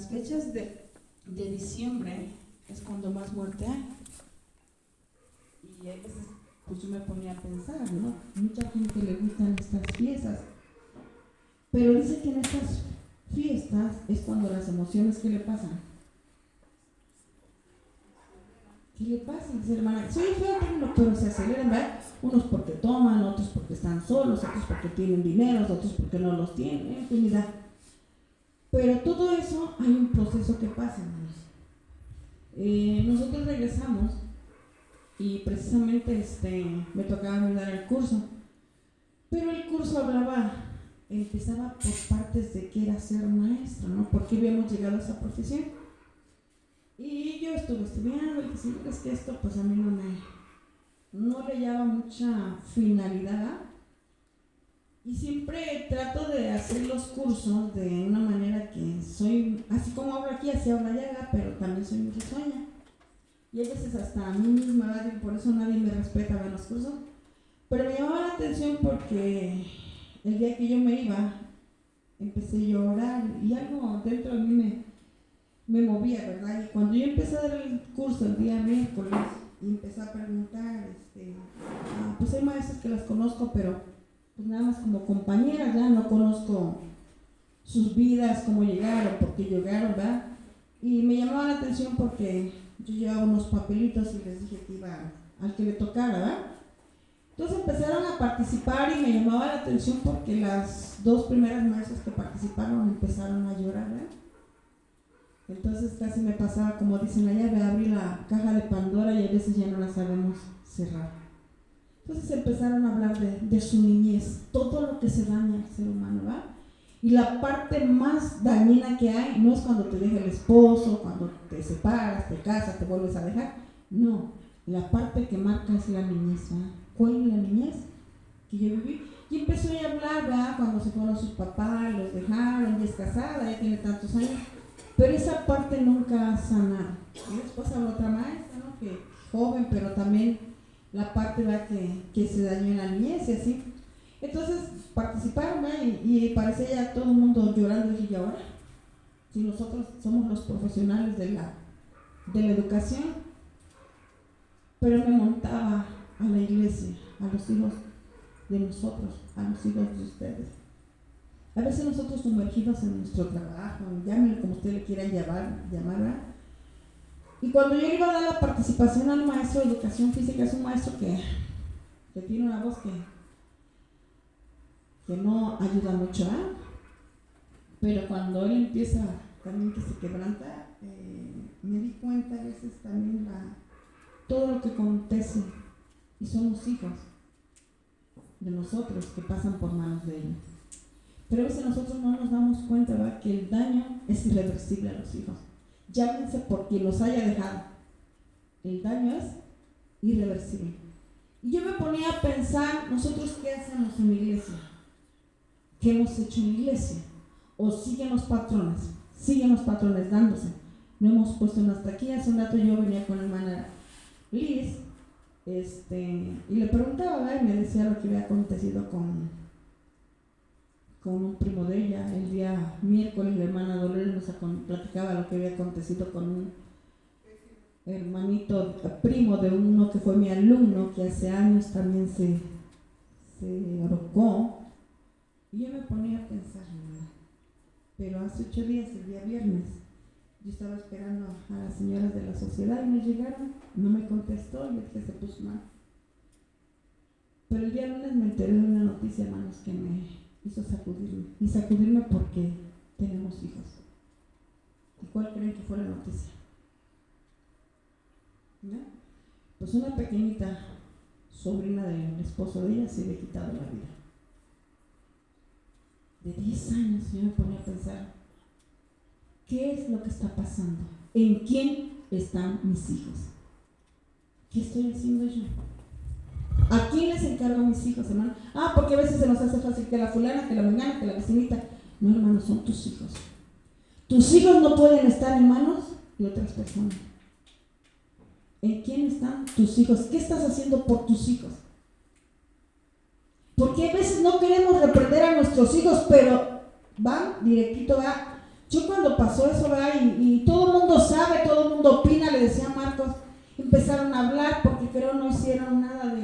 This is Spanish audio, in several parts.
las fechas de diciembre es cuando más muerte hay. Y a veces pues yo me ponía a pensar, ¿no? Mucha gente le gustan estas fiestas, pero dice que en estas fiestas es cuando las emociones, ¿qué le pasan? ¿Qué le pasa? Dice hermana, soy feo, pero se aceleran, ¿verdad? Unos porque toman, otros porque están solos, otros porque tienen dinero, otros porque no los tienen, infinidad. Pero todo eso hay un proceso que pasa, hermanos. Nosotros regresamos y precisamente me tocaba dar el curso, pero el curso empezaba por partes de qué era ser maestro, ¿no? ¿Por qué habíamos llegado a esa profesión? Y yo estuve estudiando y dije, es que esto pues a mí no le llama mucha finalidad, y siempre trato de hacer los cursos de una manera que soy, así como hablo aquí, así hablo allá, pero también soy muy risueña. Y a veces hasta a mí misma, por eso nadie me respeta en los cursos. Pero me llamaba la atención porque el día que yo me iba, empecé a llorar y algo dentro de mí me movía, ¿verdad? Y cuando yo empecé a dar el curso el día miércoles y empecé a preguntar, pues hay maestros que las conozco, pero pues nada más como compañeras, ya no conozco sus vidas, cómo llegaron, por qué llegaron, ¿verdad? Y me llamaba la atención porque yo llevaba unos papelitos y les dije que iba al que le tocara, ¿verdad? Entonces empezaron a participar y me llamaba la atención porque las dos primeras maestras que participaron empezaron a llorar, ¿verdad? Entonces casi me pasaba, como dicen allá, de abrir la caja de Pandora y a veces ya no la sabemos cerrar. Entonces empezaron a hablar de su niñez, todo lo que se daña al ser humano, ¿verdad? Y la parte más dañina que hay no es cuando te deja el esposo, cuando te separas, te casas, te vuelves a dejar. No, la parte que marca es la niñez, ¿verdad? ¿Cuál es la niñez que yo viví? Y empezó a hablar, ¿verdad? Cuando se fueron sus papás, los dejaron, ya es casada, ya tiene tantos años. Pero esa parte nunca ha sanado. Y después habló otra maestra, ¿no? Que joven, pero también la parte, ¿verdad? Que se dañó en la niñez y así. Entonces participaron, ¿verdad? Y parecía ya todo el mundo llorando. Y dije, ahora, si nosotros somos los profesionales de la educación, pero me montaba a la iglesia, a los hijos de nosotros, a los hijos de ustedes. A veces nosotros sumergidos en nuestro trabajo, llámenlo como ustedes le quieran llamar, ¿verdad? Y cuando yo iba a dar la participación al maestro de educación física, es un maestro que tiene una voz que no ayuda mucho, ¿eh? Pero cuando él empieza también que se quebranta, me di cuenta a veces también todo lo que acontece, y son los hijos de nosotros que pasan por manos de ellos. Pero a veces nosotros no nos damos cuenta, ¿verdad? Que el daño es irreversible a los hijos. Llámense por quien los haya dejado. El daño es irreversible. Y yo me ponía a pensar, nosotros qué hacemos en la iglesia, qué hemos hecho en la iglesia, o siguen los patrones dándose. No hemos puesto unas taquillas. Un rato yo venía con la hermana Liz, y le preguntaba, ¿verdad? Y me decía lo que había acontecido con un primo de ella. El día miércoles la hermana Dolores nos platicaba lo que había acontecido con un hermanito, primo de uno que fue mi alumno, que hace años también se ahorcó. Y yo me ponía a pensar, ¿verdad? Pero hace 8 días, el día viernes, yo estaba esperando a las señoras de la sociedad y no llegaron, no me contestó, y que se puso mal. Pero el día lunes me enteré de una noticia, hermanos, que me hizo sacudirme porque tenemos hijos. ¿Y cuál creen que fue la noticia? ¿No? Pues una pequeñita sobrina del esposo de ella se había quitado la vida. De 10 años. Yo me ponía a pensar, ¿qué es lo que está pasando? ¿En quién están mis hijos? ¿Qué estoy haciendo yo? ¿A quién les encargo a mis hijos, hermano? Porque a veces se nos hace fácil que la fulana, que la mengana, que la vecinita. No, hermano, son tus hijos. Tus hijos no pueden estar en manos de otras personas. ¿En quién están tus hijos? ¿Qué estás haciendo por tus hijos? Porque a veces no queremos reprender a nuestros hijos, pero van directito, Yo cuando pasó eso, ¿verdad? Y todo el mundo sabe, todo el mundo opina, le decía a Marcos, empezaron a hablar porque creo no hicieron nada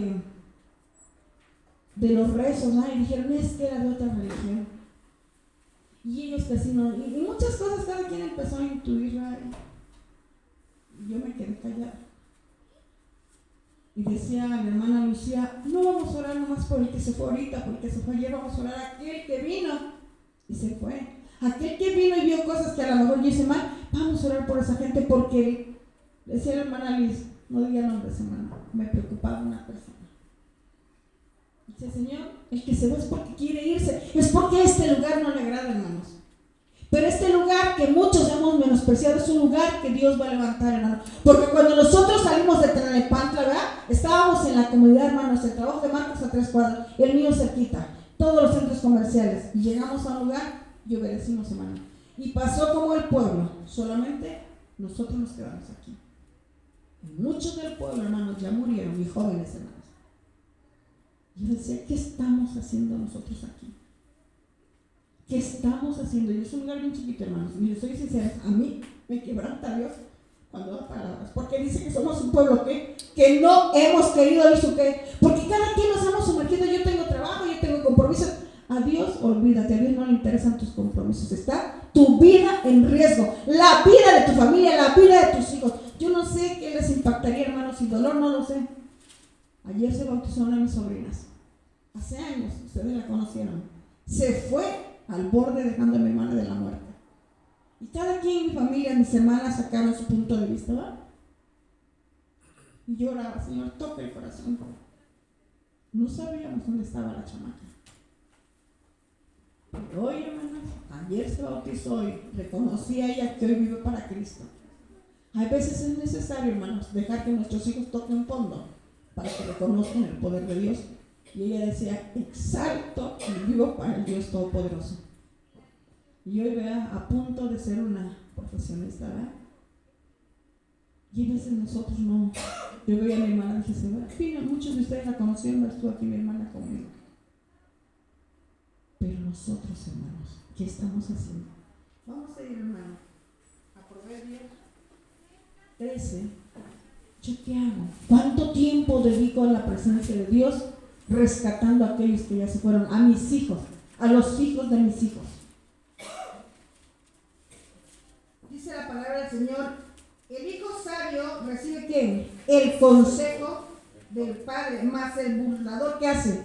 de los rezos, ¿no? Y dijeron, es que era de otra religión. Y ellos casi no, y muchas cosas cada quien empezó a intuir, ¿verdad? Y yo me quedé callada. Y decía la hermana Lucía, no vamos a orar nomás por el que se fue ahorita, por el que se fue ayer, vamos a orar a aquel que vino y se fue. Aquel que vino y vio cosas que a lo mejor yo hice mal, vamos a orar por esa gente porque, decía la hermana Liz, no diga nombres, hermana, me preocupaba una persona. Dice, Señor, el que se va es porque quiere irse, es porque este lugar no le agrada, hermanos. Pero este lugar que muchos hemos menospreciado es un lugar que Dios va a levantar, hermano. Porque cuando nosotros salimos de Tlalnepantla, ¿verdad? Estábamos en la comunidad, hermanos, el trabajo de Marcos a 3 cuadras, el mío cerquita, todos los centros comerciales. Y llegamos a un lugar y obedecimos, hermano. Y pasó como el pueblo, solamente nosotros nos quedamos aquí. Y muchos del pueblo, hermanos, ya murieron, y jóvenes, hermanos. Yo decía, ¿qué estamos haciendo nosotros aquí? ¿Qué estamos haciendo? Y es un lugar bien chiquito, hermanos. Y les soy sincera, a mí me quebranta Dios cuando da palabras. Porque dice que somos un pueblo que no hemos querido ir su qué. Porque cada quien nos hemos sumergido. Yo tengo trabajo, yo tengo compromisos. A Dios, olvídate, a Dios no le interesan tus compromisos. Está tu vida en riesgo. La vida de tu familia, la vida de tus hijos. Yo no sé qué les impactaría, hermanos, sin dolor, no lo sé. Ayer se bautizó una de mis sobrinas. Hace años, ustedes la conocieron. Se fue al borde dejando a mi hermana de la muerte. Y cada quien en mi familia, mis hermanas sacaron su punto de vista, ¿verdad? Y yo oraba, Señor, toca el corazón. No sabíamos dónde estaba la chamaca. Pero hoy, hermanas, ayer se bautizó y reconocí a ella que hoy vive para Cristo. Hay veces es necesario, hermanos, dejar que nuestros hijos toquen fondo para que reconozcan el poder de Dios. Y ella decía, exalto y vivo para el Dios Todopoderoso. Y hoy, vea, a punto de ser una profesionista, ¿verdad? Y a veces nosotros no. Yo veía a mi hermana y dije, Señor, muchos de ustedes la conocieron, estuvo aquí mi hermana conmigo. Pero nosotros, hermanos, ¿qué estamos haciendo? Vamos a ir, hermano, a Proverbios 13. ¿Yo qué hago? ¿Cuánto tiempo dedico a la presencia de Dios rescatando a aquellos que ya se fueron? A mis hijos, a los hijos de mis hijos. Dice la palabra del Señor, el hijo sabio recibe ¿qué? El consejo del padre, más el burlador, ¿qué hace?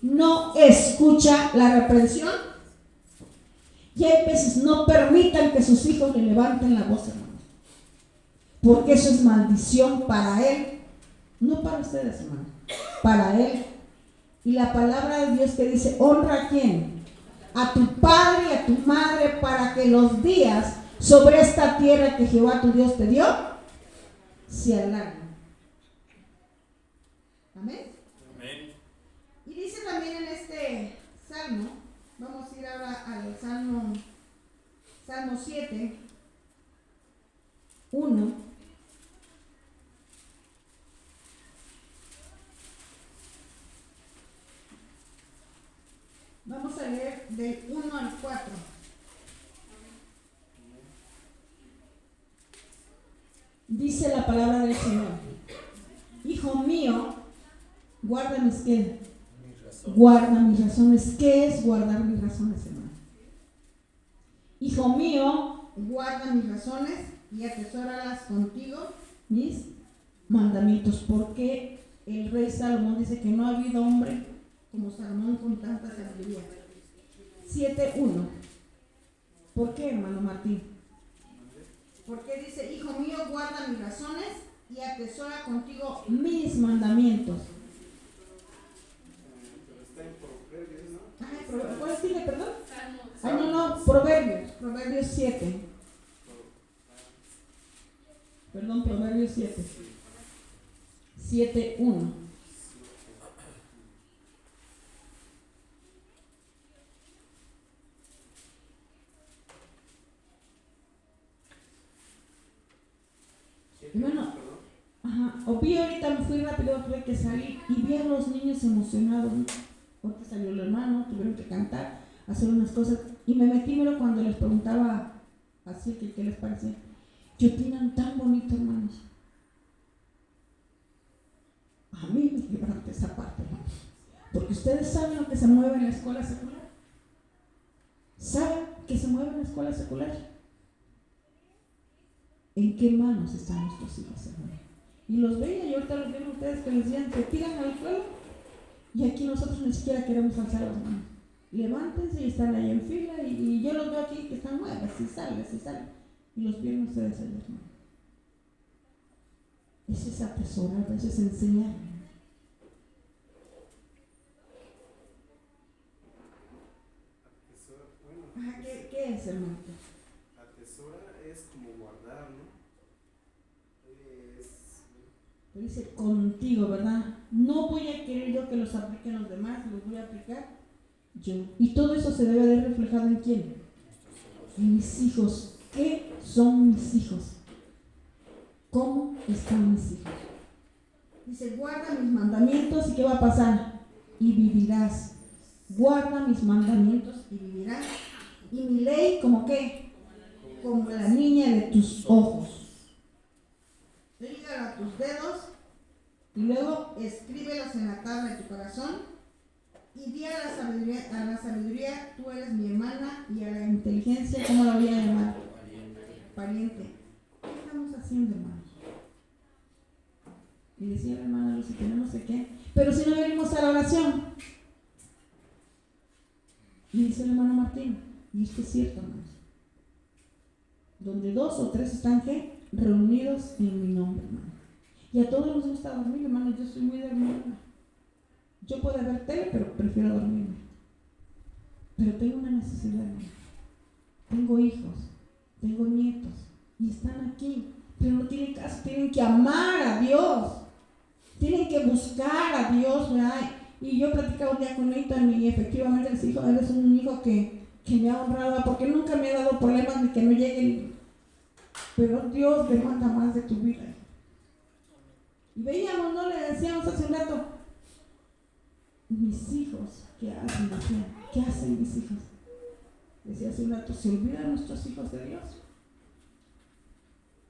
No escucha la reprensión. Y hay veces no permitan que sus hijos le levanten la voz, hermanos, porque eso es maldición para él, no para ustedes, hermanos, para él. Y la palabra de Dios que dice, honra a quién, a tu padre y a tu madre, para que los días sobre esta tierra que Jehová tu Dios te dio se alarguen. Amén. Amén. Y dice también en este salmo, vamos a ir ahora al salmo 7, 1. Vamos a leer del 1 al 4. Dice la palabra del Señor, hijo mío, guarda mis ¿qué? Guarda mis razones. ¿Qué es guardar mis razones, hermano? Hijo mío, guarda mis razones y atesóralas contigo, mis mandamientos. Porque el rey Salomón dice que no ha habido hombre como Salomón con tanta sabiduría. 7:1. ¿Por qué, hermano Martín? Porque dice, hijo mío, guarda mis razones y atesora contigo mis mandamientos. ¿Cuál tiene, perdón? No, Proverbios 7. Perdón, Proverbios 7. 7:1. Bueno, vi ahorita, me fui rápido, tuve que salir y vi a los niños emocionados. Ahorita salió el hermano, tuvieron que cantar, hacer unas cosas. Y me metí, pero cuando les preguntaba Así que, ¿qué les parece? ¿Qué opinan tan bonito, hermanos? A mí me quebranta esa parte, hermanos. Porque ustedes saben lo que se mueve en la escuela secular. ¿Saben que se mueve en la escuela secular? ¿En qué manos están nuestros hijos, hermanos? Y los veía, y ahorita los ven ustedes que les decían, se tiran al suelo, y aquí nosotros ni siquiera queremos alzar las manos. Levántense y están ahí en fila, y yo los veo aquí que están nuevas, y salen. Y los vieron ustedes ayer, hermano. Ese es atesorar, ese es enseñar. ¿Qué es, hermano? Atesora es como guardar, ¿no? Dice contigo, ¿verdad? No voy a querer yo que los apliquen los demás, los voy a aplicar yo. Y todo eso se debe de reflejado en quién? En mis hijos. ¿Qué son mis hijos? ¿Cómo están mis hijos? Dice, guarda mis mandamientos, ¿y qué va a pasar? Y vivirás. Guarda mis mandamientos y vivirás. Y mi ley, ¿como qué? Como la niña de tus ojos. Lígalo a tus dedos y luego escríbelos en la tabla de tu corazón y di a la sabiduría, tú eres mi hermana, y a la inteligencia, ¿cómo la voy a llamar? Pariente. ¿Qué estamos haciendo, hermanos? Y decía la hermana Lucy, tenemos que qué, pero si no venimos a la oración. Y dice el hermano Martín, y esto es cierto, hermanos, donde 2 o 3 están ¿qué? Reunidos en mi nombre, hermano. Y a todos nos gusta dormir, hermano. Yo soy muy dormida. Yo puedo ver tele, pero prefiero dormirme. Pero tengo una necesidad, hermano. Tengo hijos, tengo nietos, y están aquí, pero no tienen caso. Tienen que amar a Dios, tienen que buscar a Dios, ¿verdad? Y yo platicaba un día con Nathan, y efectivamente les dijo, eres un hijo que me ha honrado, porque nunca me ha dado problemas ni que no lleguen. Pero Dios demanda más de tu vida. Y veíamos, ¿no? Le decíamos hace un rato, mis hijos, ¿qué hacen? Decían, ¿qué hacen mis hijos? Decía hace un rato, ¿se olvidan nuestros hijos de Dios?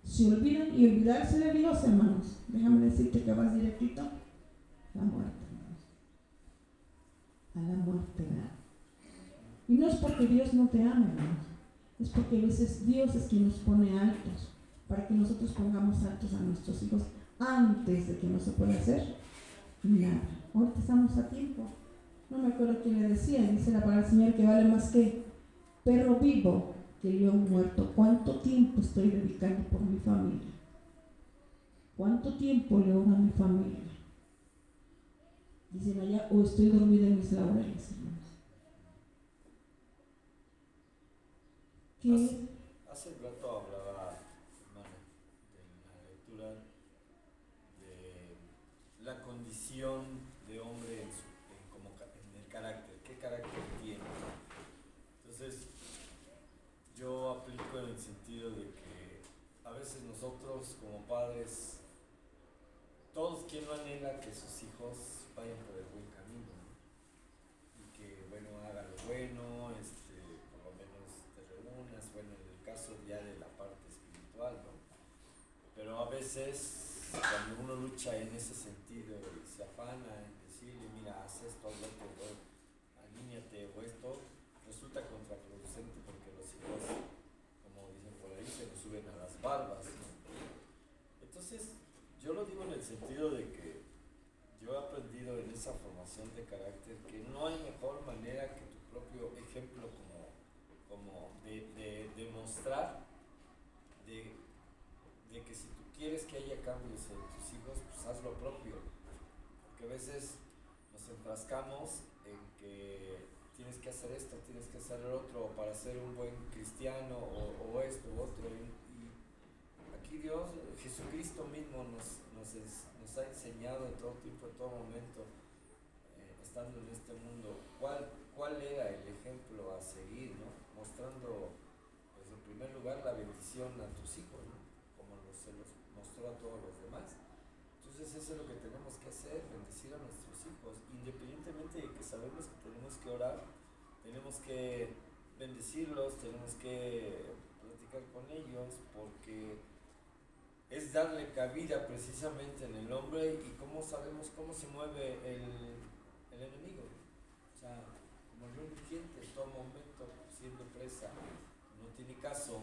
Se olvidan, y olvidarse de Dios, hermanos. Déjame decirte que vas directito a la muerte, hermanos. A la muerte, ¿verdad? Y no es porque Dios no te ame, hermanos. Es porque a veces Dios es quien nos pone altos, para que nosotros pongamos altos a nuestros hijos antes de que no se pueda hacer nada. Ahorita estamos a tiempo. No me acuerdo quién le decía, dice la palabra del Señor que vale más que perro vivo que león muerto. ¿Cuánto tiempo estoy dedicando por mi familia? ¿Cuánto tiempo le oro a mi familia? Dicen allá, o estoy dormida en mis laureles, hermanos. Hace rato hablaba, hermano, de la lectura de la condición de hombre en el carácter. ¿Qué carácter tiene? Entonces, yo aplico en el sentido de que a veces nosotros como padres, todos quien no anhela que sus hijos vayan por el buen camino, ¿no? Y que, bueno, hagan lo bueno, por lo menos te reúnas, bueno, en el caso ya de la parte espiritual, ¿no? Pero a veces, cuando uno lucha en ese sentido y se afana en decirle, mira, haz esto, haz lo otro, alíñate o esto, resulta contraproducente porque los hijos, como dicen por ahí, se nos suben a las barbas, ¿no? Entonces, yo lo digo en el sentido de que yo he aprendido en esa formación de carácter que no hay mejor manera que tu propio ejemplo como de demostrar de que si tú quieres que haya cambios en tus hijos, pues haz lo propio. Porque a veces nos enfrascamos en que tienes que hacer esto, tienes que hacer el otro para ser un buen cristiano o esto u otro. Y aquí Dios, Jesucristo mismo nos ha enseñado en todo tiempo, en todo momento, estando en este mundo, cuál era el ejemplo a seguir, ¿no? Mostrando, pues en primer lugar, la bendición a tus hijos, ¿no? Como se los mostró a todos los demás. Entonces eso es lo que tenemos que hacer, bendecir a nuestros hijos, independientemente de que sabemos que tenemos que orar, tenemos que bendecirlos, tenemos que platicar con ellos porque es darle cabida precisamente en el hombre y cómo sabemos cómo se mueve el enemigo. O sea, como león rugiente en todo momento siendo presa, no tiene caso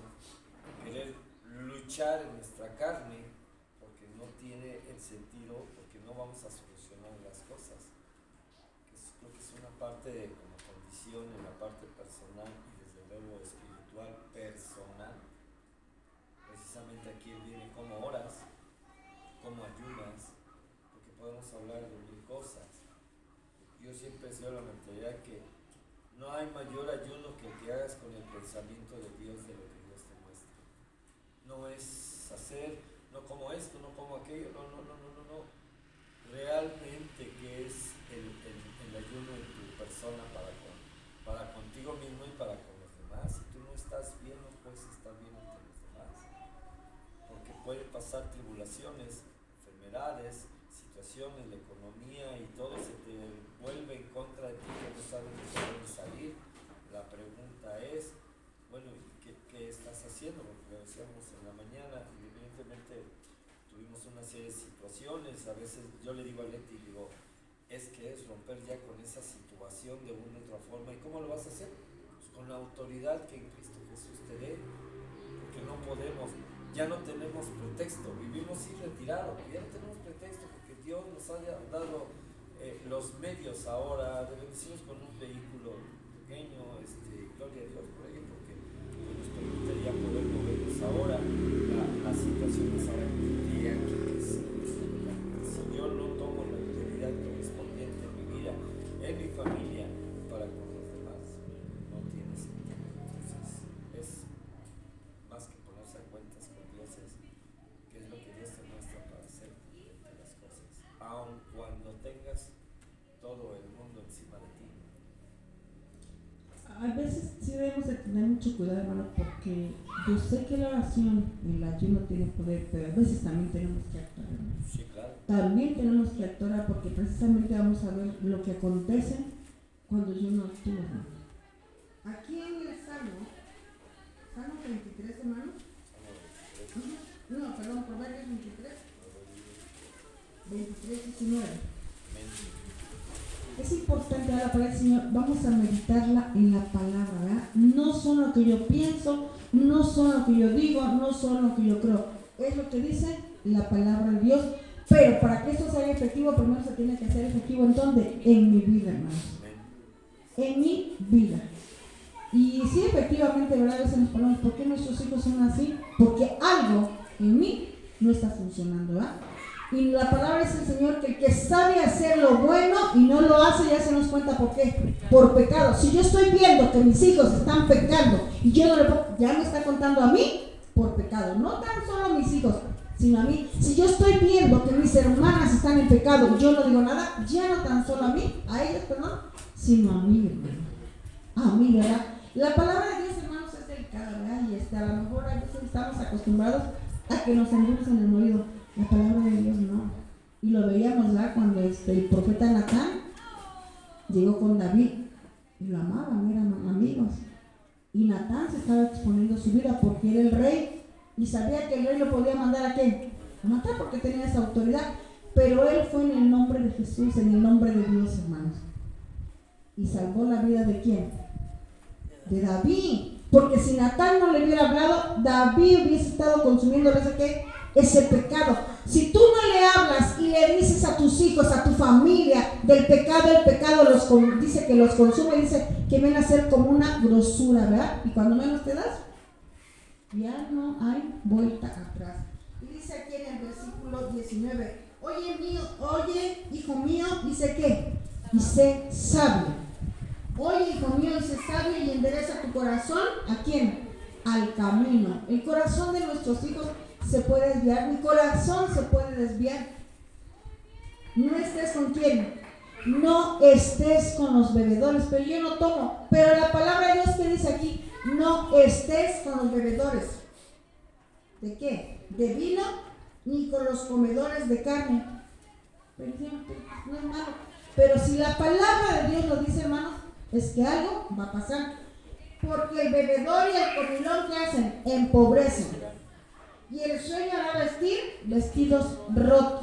querer luchar en nuestra carne porque no tiene el sentido, porque no vamos a solucionar las cosas. Creo que es una parte como condición en la parte personal y desde luego espiritual personal. Precisamente aquí viene cómo oras, cómo ayunas, porque podemos hablar de mil cosas. Yo siempre he sido la mentalidad que no hay mayor ayuno que el que hagas con el pensamiento de Dios, de lo que Dios te muestra. No es hacer, no como esto, no como aquello, no. Realmente que es el ayuno en tu persona para contigo mismo y para con los demás. Si tú no estás bien, no puedes estar bien ante los demás. Porque pueden pasar tribulaciones, enfermedades, situaciones, la economía y todo se te vuelve en contra de ti que no sabes de dónde salir. La pregunta es, bueno, ¿qué estás haciendo? Porque lo decíamos en la mañana, evidentemente tuvimos una serie de situaciones. A veces yo le digo a Leti, digo, es romper ya con esa situación de una u otra forma. ¿Y cómo lo vas a hacer? Pues con la autoridad que en Cristo Jesús te dé, porque no podemos, ya no tenemos pretexto, vivimos sin retirado, ya no tenemos pretexto porque Dios nos haya dado los medios ahora de bendecirnos con un vehículo pequeño, gloria a Dios por ello, porque nos permitiría poder movernos ahora. La situación es ahora que si yo no tomo la autoridad correspondiente en mi vida, en mi familia, para con los demás, no tiene sentido. Entonces, es más que ponerse a cuentas con Dios, es qué es lo que Dios te muestra para hacer entre las cosas, aun cuando tengas todo el mundo encima de ti. A veces sí debemos de tener mucho cuidado, hermano, porque yo sé que la oración y el ayuno tiene poder, pero a veces también tenemos que actuar, hermano. Sí, claro. También tenemos que actuar porque precisamente vamos a ver lo que acontece cuando yo no actúo, hermano. Aquí en el Salmo 23, hermano. No, perdón, Proverbios 23, 19. Es importante la palabra del Señor, vamos a meditarla en la palabra, ¿verdad? No son lo que yo pienso, no son lo que yo digo, no son lo que yo creo. Es lo que dice la palabra de Dios. Pero para que esto sea efectivo, primero se tiene que hacer efectivo ¿en dónde? En mi vida, hermanos. En mi vida. Y sí, efectivamente, ¿verdad? A veces nos ponemos, ¿por qué nuestros hijos son así? Porque algo en mí no está funcionando, ¿verdad? Y la palabra dice el Señor que el que sabe hacer lo bueno y no lo hace, ya se nos cuenta por qué. Por pecado. Si yo estoy viendo que mis hijos están pecando y yo no le puedo, ya me está contando a mí por pecado. No tan solo a mis hijos, sino a mí. Si yo estoy viendo que mis hermanas están en pecado y yo no digo nada, ya no tan solo a mí, a ellas, perdón, sino a mí, hermano. A mí, ¿verdad? La palabra de Dios, hermanos, es delicada, ¿verdad? Y a lo mejor a veces estamos acostumbrados a que nos endulcen el oído. La palabra de Dios no. Y lo veíamos, ¿verdad? Cuando el profeta Natán llegó con David y lo amaban, eran amigos. Y Natán se estaba exponiendo su vida porque era el rey y sabía que el rey lo podía mandar a qué? A matar porque tenía esa autoridad. Pero él fue en el nombre de Jesús, en el nombre de Dios, hermanos. Y salvó la vida ¿de quién? De David. Porque si Natán no le hubiera hablado, David hubiese estado consumiendo ese pecado. Si tú no le hablas y le dices a tus hijos, a tu familia del pecado, el pecado dice que los consume, dice que viene a ser como una grosura, ¿verdad? Y cuando menos te das, ya no hay vuelta atrás. Y dice aquí en el versículo 19, oye, hijo mío, dice ¿qué? Dice sabio. Oye, hijo mío, dice sabio y endereza tu corazón. ¿A quién? Al camino. El corazón de nuestros hijos se puede desviar. Mi corazón se puede desviar. No estés con quién. No estés con los bebedores. Pero yo no tomo. Pero la palabra de Dios que dice aquí, no estés con los bebedores. ¿De qué? De vino, ni con los comedores de carne. Pero no es malo. Pero si la palabra de Dios lo dice, hermanos, es que algo va a pasar. Porque el bebedor y el comilón, ¿qué hacen? Empobrecen. Y el sueño hará vestir vestidos rotos.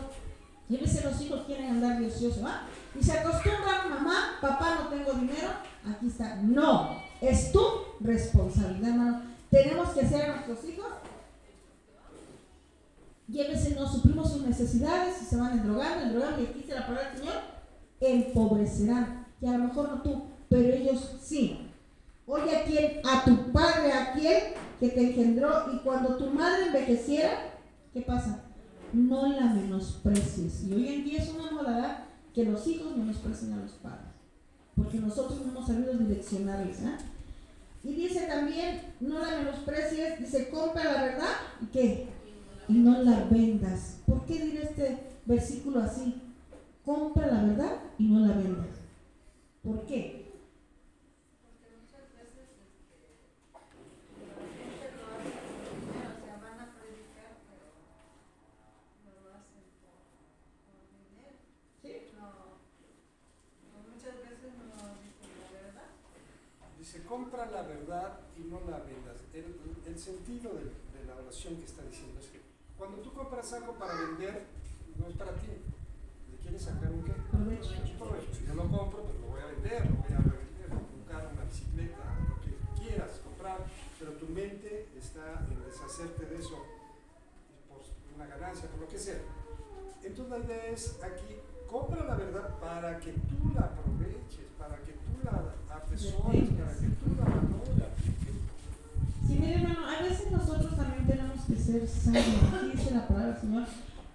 Y a veces los hijos quieren andar de ocioso, ¿ah? Y se acostumbran, mamá, papá, no tengo dinero, aquí está. No, es tu responsabilidad, hermano. Tenemos que hacer a nuestros hijos. Y a veces no suplimos sus necesidades y se van endrogando, y aquí dice la palabra del Señor, empobrecerán. Y a lo mejor no tú, pero ellos sí. Oye, ¿a quién? A tu padre, a aquel que te engendró. Y cuando tu madre envejeciera, ¿qué pasa? No la menosprecies. Y hoy en día es una moda que los hijos menosprecien a los padres, porque nosotros no hemos sabido direccionarles, ¿eh? Y dice también, no la menosprecies, dice, compra la verdad, ¿y qué? Y no la vendas. ¿Por qué diré este versículo así? Compra la verdad y no la vendas. ¿Por qué? Se compra la verdad y no la vendas. El sentido de la oración que está diciendo es que cuando tú compras algo para vender, no es para ti. ¿Le quieres sacar un qué? Provecho. Yo lo compro, pero lo voy a vender, lo voy a revender, un carro, una bicicleta, lo que quieras comprar, pero tu mente está en deshacerte de eso por una ganancia, por lo que sea. Entonces la idea es aquí, compra la verdad para que tú la aproveches, para que tú la atesores, para que tú la valores. Sí, mire, hermano, a veces nosotros también tenemos que ser sabios. Aquí dice la palabra del Señor,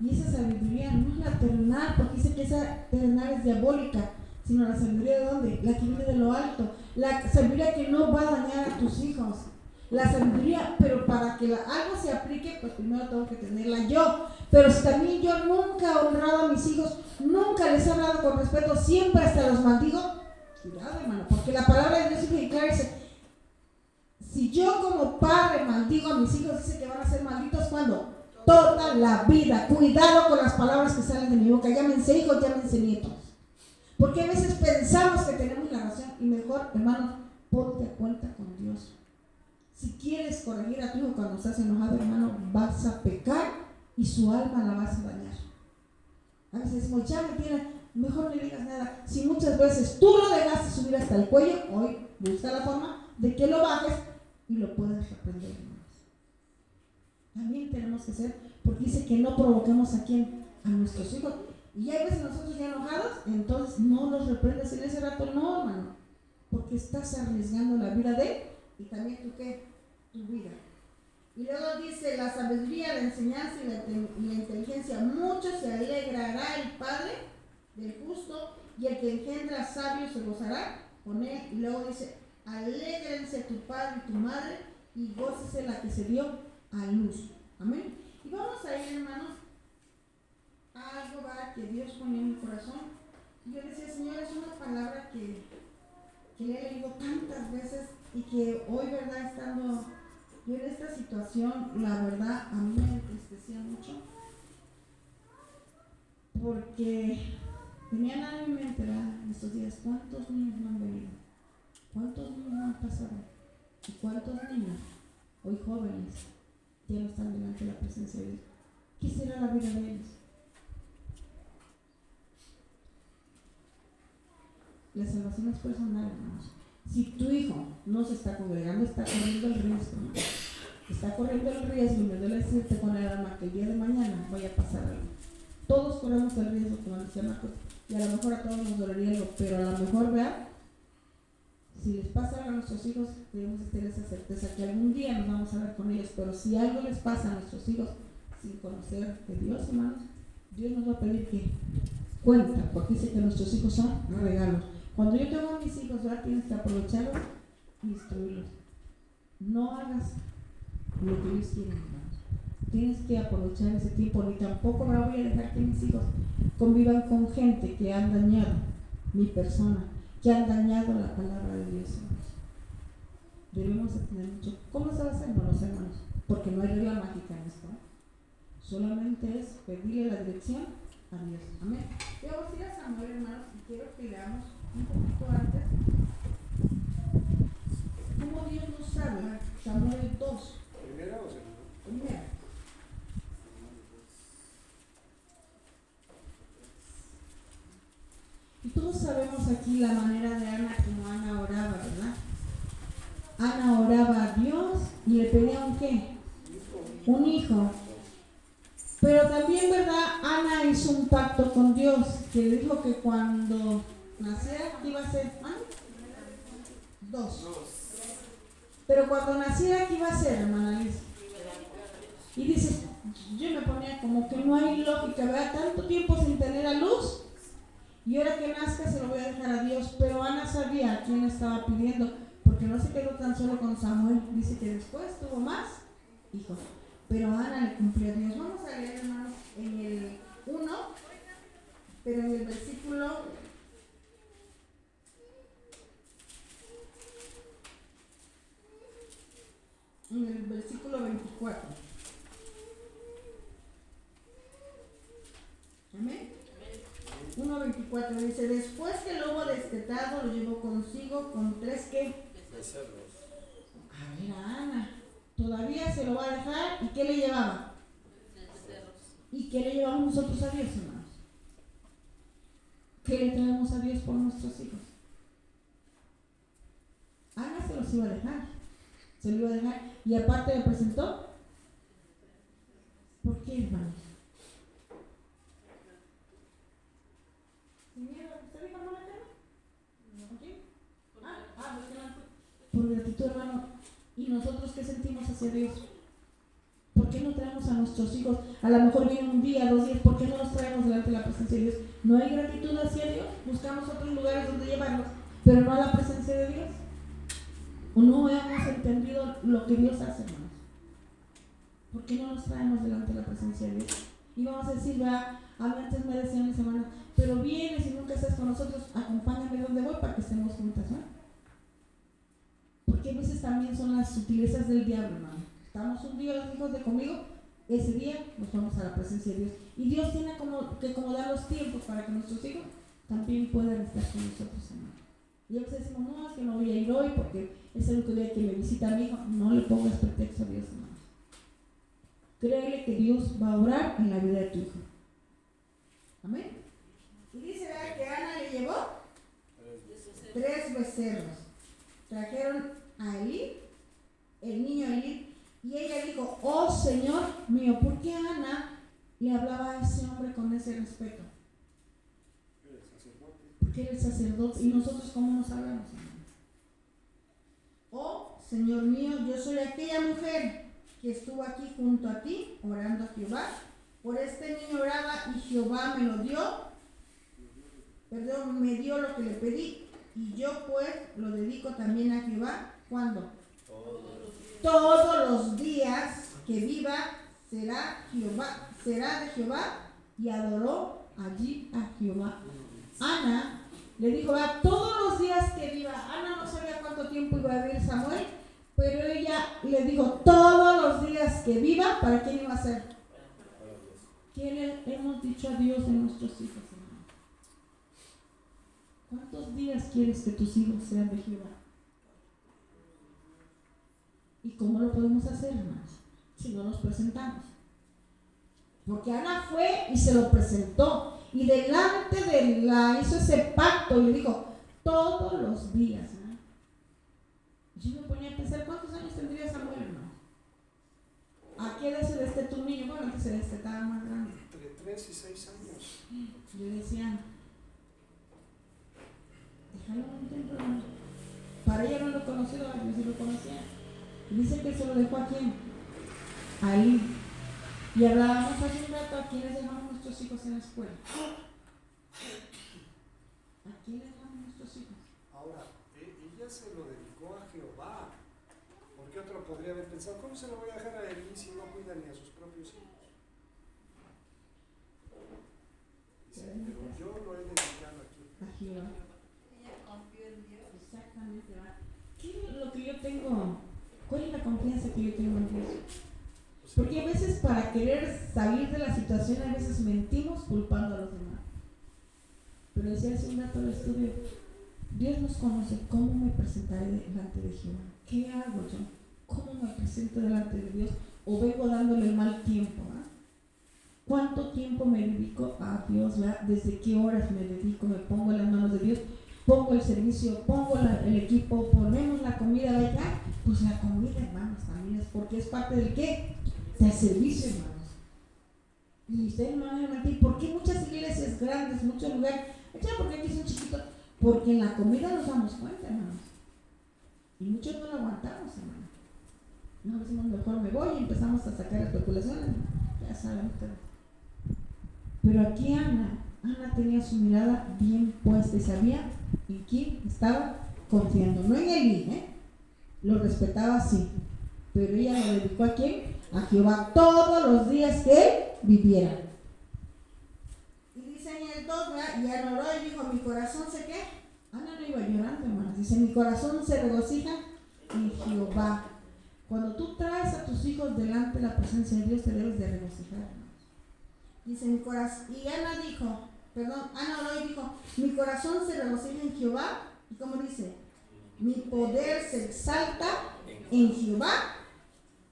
y esa sabiduría no es la terrenal, porque dice que esa terrenal es diabólica, sino la sabiduría de dónde? La que viene de lo alto, la sabiduría que no va a dañar a tus hijos. La sabiduría, pero para que algo se aplique, pues primero tengo que tenerla yo. Pero si también yo nunca he honrado a mis hijos, nunca les he hablado con respeto, siempre hasta los maldigo, cuidado, hermano, porque la palabra de Dios dice, si yo como padre maldigo a mis hijos, dice que van a ser malditos cuando toda la vida. Cuidado con las palabras que salen de mi boca. Llámense hijos, llámense nietos, porque a veces pensamos que tenemos la razón. Y mejor, hermano, ponte a cuenta con Dios. Si quieres corregir a tu hijo cuando estás enojado, hermano, vas a pecar y su alma la vas a dañar. A veces decimos, ya me tiene, mejor no le digas nada. Si muchas veces tú lo dejaste subir hasta el cuello, hoy busca la forma de que lo bajes y lo puedas reprender, hermanos. También tenemos que ser, porque dice que no provoquemos a quién, a nuestros hijos. Y hay veces nosotros ya enojados, entonces no los reprendes en ese rato, no, hermano, porque estás arriesgando la vida de él y también tú qué, tu vida. Y luego dice, la sabiduría, la enseñanza y la inteligencia, mucho se alegrará el padre del justo, y el que engendra sabio se gozará con él. Y luego dice, alégrense tu padre y tu madre, y gócese la que se dio a luz. Amén. Y vamos a ir, hermanos, a algo que Dios pone en mi corazón. Y yo decía, Señor, es una palabra que le he leído tantas veces, y que hoy, verdad, estando yo en esta situación, la verdad, a mí me entristecía mucho, porque tenía nada en mi mente, ¿verdad? En estos días, ¿cuántos niños no han venido? ¿Cuántos niños no han pasado? ¿Y cuántos niños, hoy jóvenes, ya no están delante de la presencia de Dios? ¿Qué será la vida de ellos? La salvación es personal, hermanos. Si tu hijo no se está congregando, está corriendo el riesgo, ¿no? Está corriendo el riesgo, y me duele decirte con el alma que el día de mañana vaya a pasar algo. Todos corremos el riesgo, como decía Marcos, y a lo mejor a todos nos dolería algo, pero a lo mejor, vean, si les pasa algo a nuestros hijos, debemos tener esa certeza que algún día nos vamos a ver con ellos. Pero si algo les pasa a nuestros hijos sin conocer de Dios, hermanos, Dios nos va a pedir que cuenta, porque dice que nuestros hijos son regalos. Cuando yo tengo a mis hijos, ¿verdad? Tienes que aprovecharlos y instruirlos. No hagas lo que ellos quieren, hermanos. Tienes que aprovechar ese tiempo, ni tampoco me voy a dejar que mis hijos convivan con gente que han dañado mi persona, que han dañado la palabra de Dios, hermanos. Debemos de tener mucho. ¿Cómo se va a hacer? No lo sé, hermanos, porque no hay regla mágica en esto, ¿eh? Solamente es pedirle la dirección a Dios. Amén. Y vamos a ir a Samuel, hermanos, y quiero que leamos un poquito antes cómo Dios Y todos sabemos aquí la manera de Ana, como Ana oraba, ¿verdad? Ana oraba a Dios y le pedía un ¿qué? Un hijo. Pero también, ¿verdad? Ana hizo un pacto con Dios, que le dijo que cuando naciera, ¿qué iba a ser? ¿Ah? 2. Pero cuando naciera, ¿qué iba a ser, hermana Liz? Y dices, yo me ponía como que no hay lógica, ¿verdad? Tanto tiempo sin tener a luz, y ahora que nazca se lo voy a dejar a Dios. Pero Ana sabía a quién estaba pidiendo, porque no se quedó tan solo con Samuel. Dice que después tuvo más hijos. Pero Ana le cumplió a Dios. Vamos a leer, hermanos, en el 1, pero en el versículo 24. Amén. 1:24 dice: después que el lobo destetado lo llevó consigo con 3 ¿qué? Becerros. A ver, a Ana, todavía se lo va a dejar. ¿Y qué le llevaba? Becerros. ¿Y qué le llevamos nosotros a Dios, hermanos? ¿Qué le traemos a Dios por nuestros hijos? Ana se los iba a dejar. Se lo iba a dejar. Y aparte le presentó. ¿Por qué, hermanos? ¿Usted dijo hermana Carmen? ¿Por qué? Por gratitud, hermano. ¿Y nosotros qué sentimos hacia Dios? ¿Por qué no traemos a nuestros hijos? A lo mejor vienen un día, 2 días. ¿Por qué no los traemos delante de la presencia de Dios? ¿No hay gratitud hacia Dios? Buscamos otros lugares donde llevarlos, pero no a la presencia de Dios. ¿O no hemos entendido lo que Dios hace, hermanos? ¿Por qué no los traemos delante de la presencia de Dios? Y vamos a decir, va, a mí antes me decían mis hermanas, pero vienes y nunca estás con nosotros, acompáñame donde voy para que estemos juntas, ¿no? Porque a veces también son las sutilezas del diablo, hermano. Estamos un día los hijos de conmigo, ese día nos vamos a la presencia de Dios. Y Dios tiene como que acomodar los tiempos para que nuestros hijos también puedan estar con nosotros, hermano. Y a veces decimos, no, es que no voy a ir hoy porque es el único día que me visita a mi hijo. No le pongas pretexto a Dios, hermano. Créele que Dios va a obrar en la vida de tu hijo. Amén. Y dice, ¿verdad?, que Ana le llevó 3 becerros. Trajeron a Elí, el niño Elí, y ella dijo, oh Señor mío. ¿Por qué Ana le hablaba a ese hombre con ese respeto? Porque era el sacerdote. ¿Y nosotros cómo nos hablamos, hermano? Oh Señor mío, yo soy aquella mujer que estuvo aquí junto a ti orando a Jehová. Por este niño oraba y Jehová me lo dio. Perdón, me dio lo que le pedí. Y yo pues lo dedico también a Jehová. ¿Cuándo? Todos los días que viva será de Jehová. Y adoró allí a Jehová. Ana le dijo, va, todos los días que viva. Ana no sabía cuánto tiempo iba a vivir Samuel, pero ella le dijo, todos los días que viva. ¿Para quién iba a ser? ¿Qué le hemos dicho a Dios de nuestros hijos, hermano? ¿Cuántos días quieres que tus hijos sean de Jehová? ¿Y cómo lo podemos hacer, hermanos? Si no nos presentamos. Porque Ana fue y se lo presentó. Y delante de la hizo ese pacto y le dijo, todos los días, ¿no? Yo me ponía a pensar, ¿cuántos años tendría Samuel, hermano? ¿A qué edad se desteta tu niño? Bueno, que se destetaba más grande. Entre 3 y 6 años. Yo decía, déjalo un tiempo, hermano. Para ella no lo conocía, yo sí lo conocía. Y dice que se lo dejó a quién? A él. Y hablábamos hace un rato a quiénes dejamos nuestros hijos en la escuela. ¿A quién dejamos nuestros hijos? Ahora, ella se lo dedicó a Jehová. Porque otro podría haber pensado, ¿cómo se lo voy a dejar a él si no cuida ni a sus propios hijos? Dice, pero yo lo he dedicado aquí. A Jehová. Ella confió en Dios. Exactamente. ¿Qué es lo que yo tengo? ¿Cuál es la confianza que yo tengo en Dios? Porque a veces para querer salir de la situación, a veces mentimos culpando a los demás. Pero decía hace un rato el estudio, Dios nos conoce. ¿Cómo me presentaré delante de Jehová? ¿Qué hago yo? ¿Cómo me presento delante de Dios? ¿O vengo dándole el mal tiempo? ¿Cuánto tiempo me dedico a Dios? ¿Verdad? ¿Desde qué horas me dedico? Me pongo en las manos de Dios, pongo el servicio, pongo el equipo, ponemos la comida, ¿verdad? Pues la comida, hermanos, también es porque es parte del ¿qué? Del servicio, hermanos. Y ustedes me van a mentir, ¿por qué muchas iglesias grandes, muchos lugares, porque aquí son chiquitos? Porque en la comida nos damos cuenta, hermanos. Y muchos no lo aguantamos, hermanos. No decimos, mejor me voy y empezamos a sacar especulaciones. Ya saben ustedes. Pero aquí Ana tenía su mirada bien puesta y sabía en quién estaba confiando. No en Elí, lo respetaba sí. Pero ella lo dedicó ¿a quién? A Jehová todos los días que él viviera. Y dice en el 2, ¿verdad? Y Ana oró y dijo, mi corazón se ¿qué? Ana no iba llorando, hermanos. Dice, mi corazón se regocija en Jehová. Cuando tú traes a tus hijos delante de la presencia de Dios, te debes de regocijar, hermanos. Dice, mi corazón, y Ana oró y dijo, mi corazón se regocija en Jehová. ¿Y cómo dice? Mi poder se exalta en Jehová.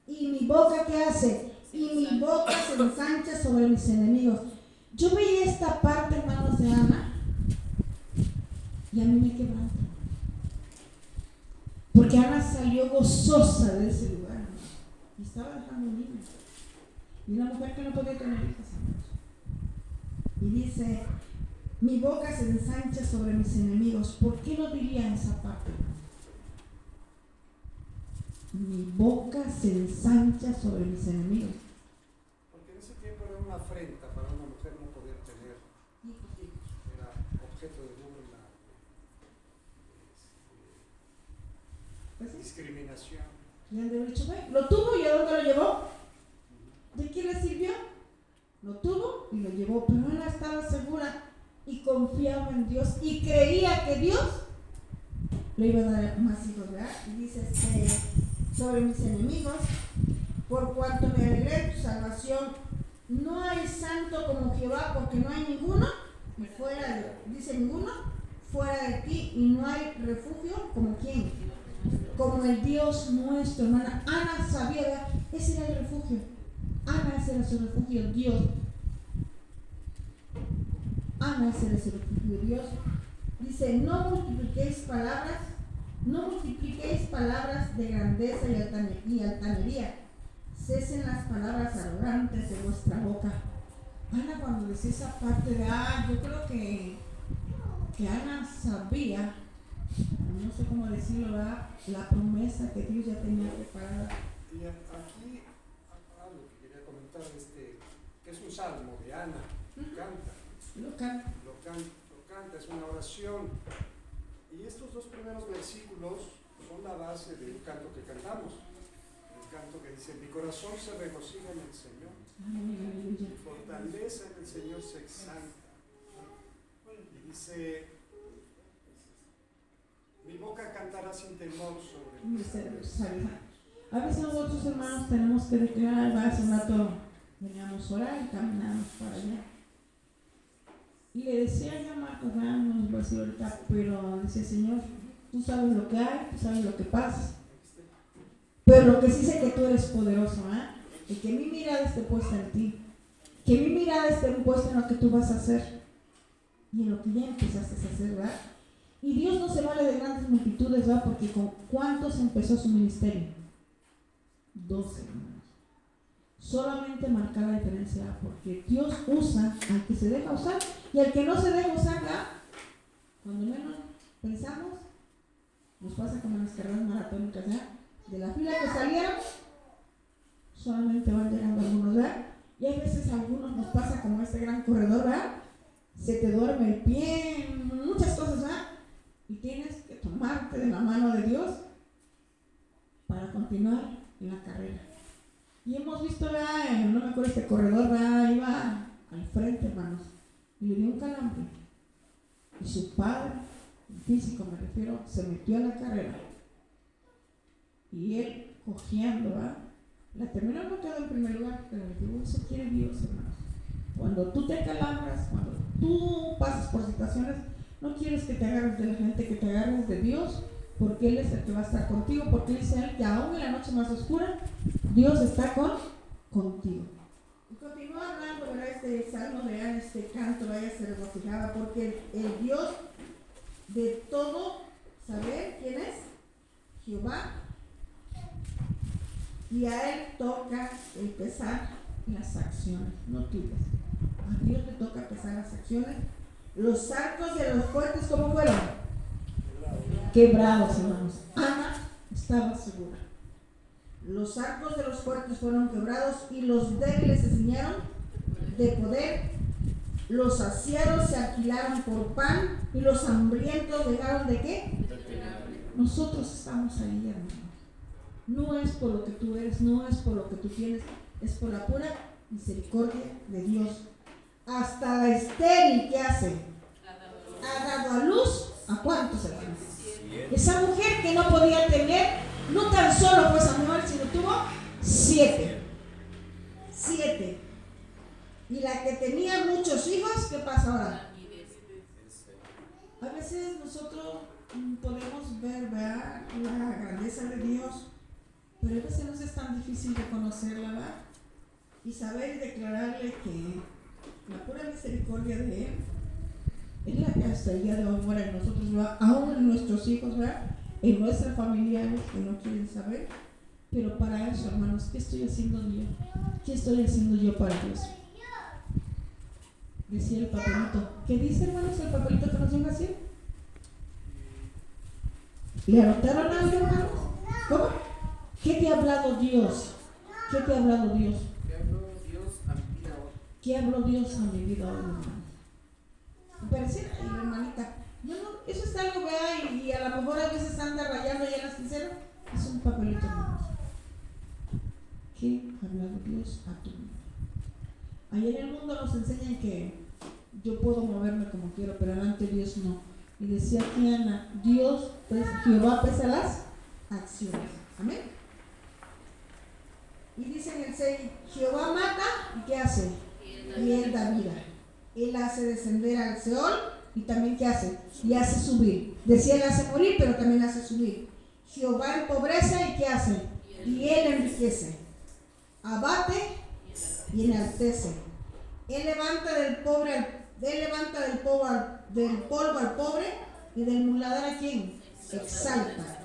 Y mi boca, ¿qué hace? Y mi boca se ensancha sobre mis enemigos. Yo veía esta parte, hermanos, de Ana, y a mí me quebranta. Porque Ana salió gozosa de ese lugar, hermanos, y estaba dejando un niño. Y una mujer que no podía tener hijos, hermanos. Y dice, mi boca se ensancha sobre mis enemigos. ¿Por qué no diría esa parte, hermanos? Mi boca se ensancha sobre mis enemigos. Porque en ese tiempo era una afrenta para una mujer no poder tener hijos. Era objeto de burla, discriminación. Le han de haber dicho, lo tuvo y ¿a dónde lo llevó? ¿De qué le sirvió? Lo tuvo y lo llevó, pero Ana estaba segura y confiaba en Dios y creía que Dios le iba a dar más hijos, ¿verdad? Y dice, sobre mis enemigos, por cuanto me alegré de tu salvación, no hay santo como Jehová, porque no hay ninguno fuera de ti, y no hay refugio como quién, como el Dios nuestro, hermana. Ana sabía, ¿verdad? Ese era el refugio. Ana, ese era su refugio, Dios. Ana, ese era su refugio, Dios. Dice, no multipliquéis palabras de grandeza y altanería. Cesen las palabras arrogantes de vuestra boca. Ana, cuando decía esa parte de, yo creo que Ana sabía, no sé cómo decirlo, ¿verdad? La promesa que Dios ya tenía preparada. Y aquí, algo que quería comentar, que es un salmo de Ana, Lo canta. Lo canta, es una oración. Y estos dos primeros versículos son la base del canto que cantamos. El canto que dice, mi corazón se regocija en el Señor. Mi fortaleza en el Señor se exalta. Y dice, mi boca cantará sin temor sobre mis enemigos. A veces nosotros, hermanos, tenemos que declarar, hace un rato veníamos a orar y caminamos para allá. Y le decía ya a Marcos, no nos va a decir ahorita, pero decía, Señor, tú sabes lo que hay, tú sabes lo que pasa. Pero lo que sí sé que tú eres poderoso, y que mi mirada esté puesta en ti. Que mi mirada esté puesta en lo que tú vas a hacer. Y en lo que ya empezaste a hacer, ¿verdad? Y Dios no se vale de grandes multitudes, ¿verdad? Porque ¿con cuántos empezó su ministerio? 12, hermanos. Solamente marcar la diferencia, porque Dios usa al que se deja usar y al que no se deja usar, ¿verdad? Cuando menos pensamos, nos pasa como en las carreras maratónicas, ¿verdad? De la fila que salieron, solamente van llegando algunos, ¿verdad? Y a veces a algunos nos pasa como este gran corredor, ¿verdad? Se te duerme el pie, muchas cosas, ¿verdad? Y tienes que tomarte de la mano de Dios para continuar en la carrera. Y hemos visto, ¿verdad? No me acuerdo, este corredor, ¿verdad? Iba al frente, hermanos, y le dio un calambre. Y su padre, el físico me refiero, se metió a la carrera. Y él, cojeando, ¿verdad? La terminó, no quedó en primer lugar, pero eso quiere Dios, hermanos. Cuando tú te calambras, cuando tú pasas por situaciones, no quieres que te agarres de la gente, que te agarres de Dios, porque Él es el que va a estar contigo, porque dice Él que aún en la noche más oscura, Dios está contigo. Y continúa hablando, ¿verdad? este salmo, vean este canto, vaya se regocijaba, porque el Dios de todo saber, ¿quién es? Jehová. Y a él toca el pesar las acciones, no tuyas. A Dios le toca pesar las acciones. Los arcos de los fuertes, ¿cómo fueron? Quebrados, hermanos. Ana estaba segura. Los arcos de los fuertes fueron quebrados y los débiles se ciñeron de poder. Los saciados se alquilaron por pan y los hambrientos dejaron de ¿qué? Nosotros estamos ahí, hermano. No es por lo que tú eres, no es por lo que tú tienes, es por la pura misericordia de Dios. Hasta la estéril, ¿qué hace? Ha dado a luz ¿a cuántos hermanos? Esa mujer que no podía tener, no tan solo fue Samuel, sino tuvo 7. Y la que tenía muchos hijos, ¿qué pasa ahora? A veces nosotros podemos ver, ¿verdad?, la grandeza de Dios, pero a veces nos es tan difícil de conocerla, ¿verdad? Y saber y declararle que la pura misericordia de Él es la que hasta el día de hoy muere en nosotros, ¿verdad? Aún en nuestros hijos, ¿verdad?, en nuestros familiares que no quieren saber. Pero para eso, hermanos, ¿qué estoy haciendo yo? ¿Qué estoy haciendo yo para Dios? Decía el papelito. ¿Qué dice, hermanos, el papelito que nos dio así? ¿Le anotaron algo, hermanos? ¿Cómo? ¿Qué te ha hablado Dios? ¿Qué te ha hablado Dios? ¿Qué habló Dios a mi vida hoy? ¿Qué habló Dios a mi vida hoy, hermano? Pareciera, y la hermanita, no, eso es algo, vea, y a lo mejor a veces anda rayando ya las quincenas. Es un papelito, hermanos. ¿Qué ha hablado Dios a tu vida? Allá en el mundo nos enseñan que yo puedo moverme como quiero, pero delante de Dios no. Y decía aquí Ana, Dios, pues, Jehová pesa las acciones. Amén. Y dice en el 6, Jehová mata, ¿y qué hace? Y Él da vida. Él hace descender al Seol, y también ¿qué hace? Y hace subir. Decía, Él hace morir, pero también hace subir. Jehová empobrece, ¿y qué hace? Y Él enriquece. Abate y enaltece. Él levanta del polvo al pobre, y del muladar ¿a quién? Exalta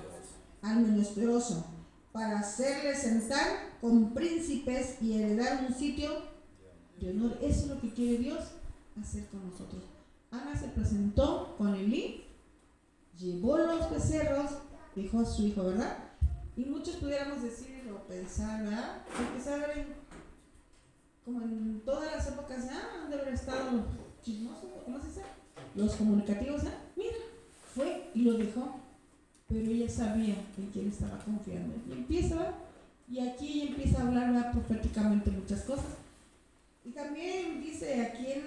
al menesteroso, para hacerle sentar con príncipes y heredar un sitio de honor. Eso es lo que quiere Dios hacer con nosotros. Ana se presentó con Elí, llevó los becerros, dejó a su hijo, ¿verdad? Y muchos pudiéramos decir o pensar, ¿verdad? Porque saben, como en todas las épocas, han de haber estado chismosos, ¿cómo se dice? Los comunicativos, mira, fue y lo dejó, pero ella sabía en quién estaba confiando. Y empieza, y aquí ella empieza a hablar, ¿verdad?, proféticamente muchas cosas. Y también dice aquí en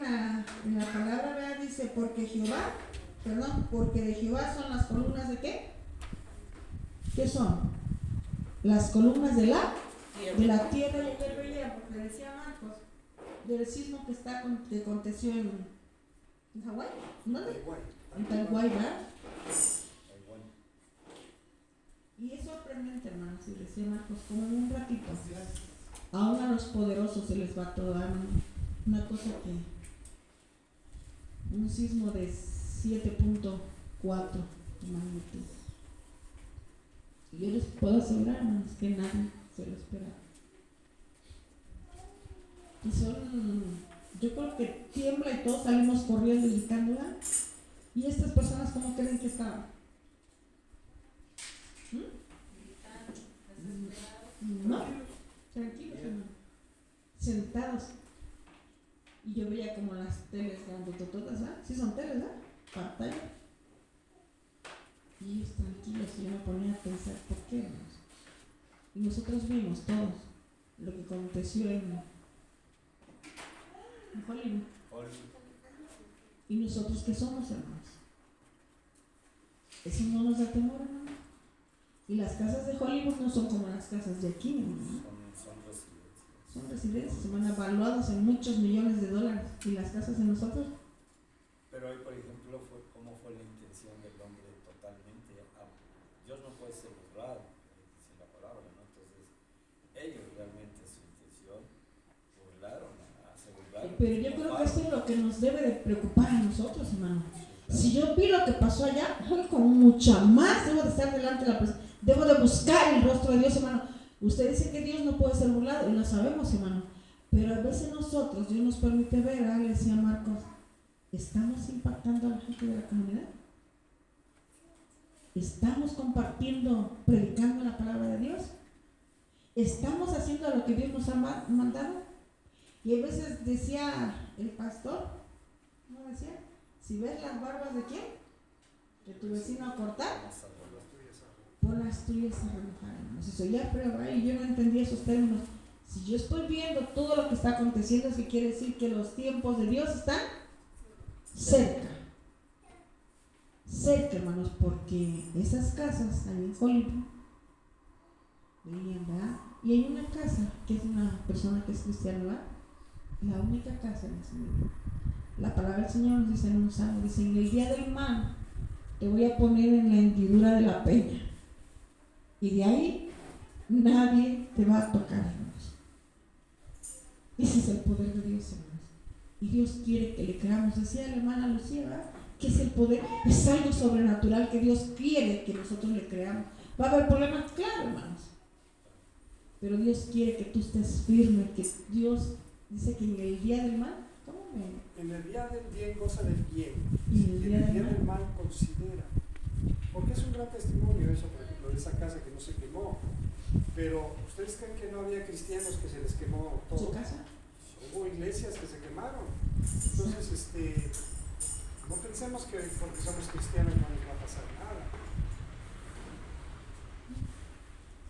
la palabra, ¿verdad?, dice, porque de Jehová son las columnas de ¿qué? ¿Qué son? Las columnas de la tierra. Y ayer veía, porque decía Marcos, del sismo que aconteció en Hawái, ¿dónde? En Taiwán, ¿verdad? Y es sorprendente, hermanos, y decía Marcos, como en un ratito, aún a los poderosos se les va todo, una cosa que, un sismo de 7.4 de magnitud. Y yo les puedo asegurar, hermanos, que nadie se lo esperaba. Y yo creo que tiembla y todos salimos corriendo y gritando, ¿verdad? ¿Y estas personas cómo creen que estaban? No, tranquilos, hermano, sentados. Y yo veía como las teles grandotototas, ¿verdad? Sí son teles, ¿verdad? Pantalla. Y ellos tranquilos, y yo me ponía a pensar, ¿por qué, hermanos? Y nosotros vimos todos lo que aconteció en Hollywood. ¿Y nosotros qué somos, hermanos? Eso no nos da temor, hermano. Y las casas de Hollywood no son como las casas de aquí, hermano. Son residencias, se van evaluados en muchos millones de dólares. ¿Y las casas de nosotros? Pero ahí, por ejemplo, ¿cómo fue la intención del hombre totalmente? Dios no puede ser burlado, dice la palabra, ¿no? Entonces, ellos realmente su intención burlaron, se burlaron Pero yo creo que esto es lo que nos debe de preocupar a nosotros, hermano. Si yo vi lo que pasó allá, hoy con mucha más debo de estar delante de la presencia, debo de buscar el rostro de Dios, hermano. Usted dice que Dios no puede ser burlado, y lo sabemos, hermano. Pero a veces nosotros, Dios nos permite ver, le decía Marcos, ¿estamos impactando a la gente de la comunidad? ¿Estamos compartiendo, predicando la palabra de Dios? ¿Estamos haciendo lo que Dios nos ha mandado? Y a veces decía el pastor, ¿cómo decía? Si ves las barbas de quién, de tu vecino a cortar, pon las tuyas a remojar. Eso ya prueba, y yo no entendía esos términos. Si yo estoy viendo todo lo que está aconteciendo, es que quiere decir que los tiempos de Dios están cerca. Cerca, hermanos, porque esas casas ahí en Colima, veían, ¿verdad? Y hay una casa que es una persona que es cristiana, ¿verdad? La única casa en ese mundo. La palabra del Señor nos dice en un salmo, dice, en el día del mal te voy a poner en la hendidura de la peña, y de ahí nadie te va a tocar, hermanos. Ese es el poder de Dios, hermanos. Y Dios quiere que le creamos. Decía la hermana Lucía, ¿verdad? Que es el poder, es algo sobrenatural que Dios quiere que nosotros le creamos. ¿Va a haber problemas? Claro, hermanos. Pero Dios quiere que tú estés firme, que Dios dice que en el día del mal, ¿cómo me? En el día del bien goza del bien, Y en el y día en el del día mal. del mal considera. Porque es un gran testimonio eso, por ejemplo, de esa casa que no se quemó. Pero, ¿ustedes creen que no había cristianos que se les quemó todo? ¿Su casa? Hubo iglesias que se quemaron. Entonces, no pensemos que porque somos cristianos no nos va a pasar nada.